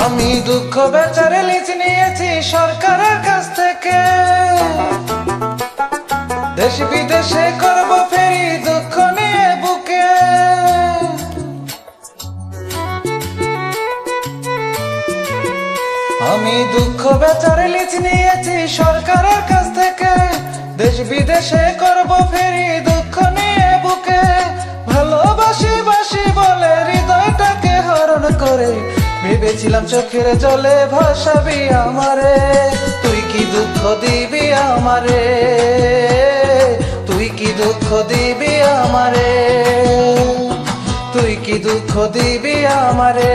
আমি দুঃখ বেচারে লিজ নিয়েছি সরকারের কাছ থেকে, দেশ বিদেশে করব ফেরি দুঃখ নিয়ে বুকে। আমি দুঃখ বেচারে লিজ নিয়েছি সরকারের কাছ থেকে, দেশ বিদেশে করব ফেরি দুঃখ নিয়ে বুকে। ভালোবাসি বাসি বলে হৃদয়টাকে হরণ করে, ভেবেছিলাম চোখের জলে ভাসাবি আমারে। তুই কি দুঃখ দিবি আমারে, তুই কি দুঃখ দিবি আমারে, তুই কি দুঃখ দিবি আমারে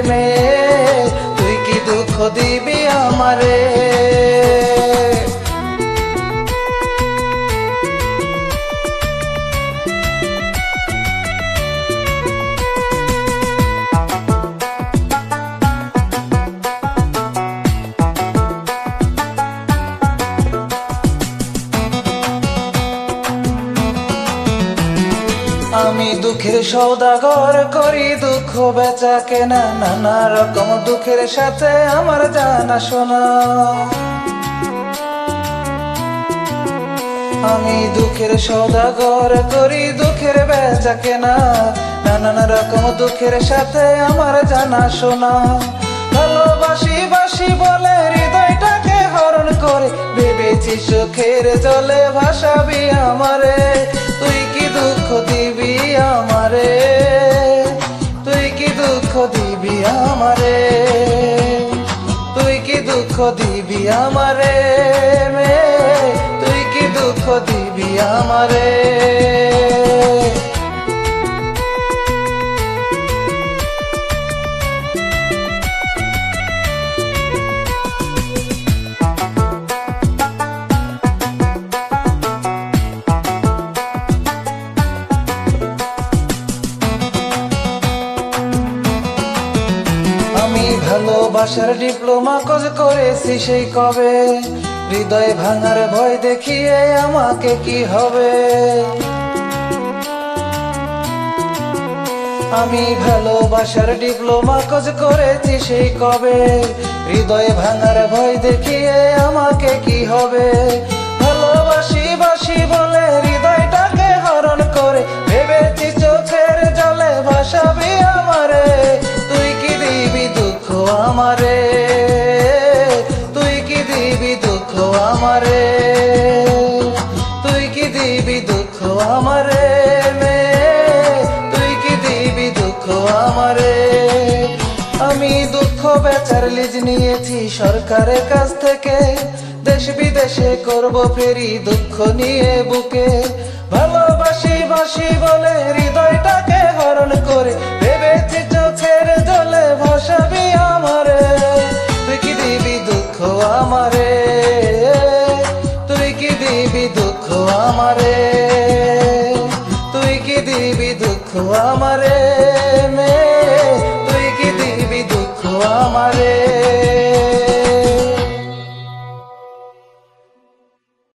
মেয়ে, তুই কি দুঃখ দিবি আমারে। আমি দুঃখের সওদাগর করি দুঃখ বেচা কেনা, নানা রকম দুঃখের সাথে আমার জানা শোনা। আমি দুঃখের সওদাগর করি দুঃখের বেচা কেনা, নানা রকম দুঃখের সাথে আমার জানা শোনা। ভালোবাসি বাসি বলে হৃদয়টাকে হরণ করে, ভেবেছি সুখের জলে ভাসাবি আমারে। তুই কি দুঃখ দিবি আমারে, তুই কি দুঃখ দিবি আমারে, তুই কি দুঃখ দিবি আমারে মেয়ে, তুই কি দুঃখ দিবি আমারে। ভালোবাসার ডিপ্লোমা কোর্স করেছি সেই কবে, হৃদয় ভাঙার ভয় দেখিয়ে আমাকে কি হবে। আমি ভালোবাসার ডিপ্লোমা কোর্স করেছি সেই কবে, হৃদয় ভাঙার ভয় দেখিয়ে আমাকে কি হবে। ভালোবাসি বাসি বলে হৃদয়টাকে হরণ করে, ভেবেছি চোখের জলে ভাসাবি আমারে। তুই কি দিবি দুঃখ আমারে, তুই কি দিবি দুঃখ আমারে, তুই কি দিবি দুঃখ আমারে মেয়ে, তুই কি দিবি দুঃখ আমারে। আমি দুঃখ বেচার লিজ নিয়েছি সরকারের কাছ থেকে, দেশ বিদেশে করব ফেরি দুঃখ নিয়ে বুকে। ভালোবাসি বাসি বলে হৃদয়টাকে হরণ করে, ভেবেছি চোখের জলে ভাসাবি আমারে। তুই কি দিবি দুঃখ আমারে, তুই কি দিবি দুঃখ আমারে, তুই কি দিবি দুঃখ আমারে মেয়ে, তুই কি দিবি দুঃখ আমারে।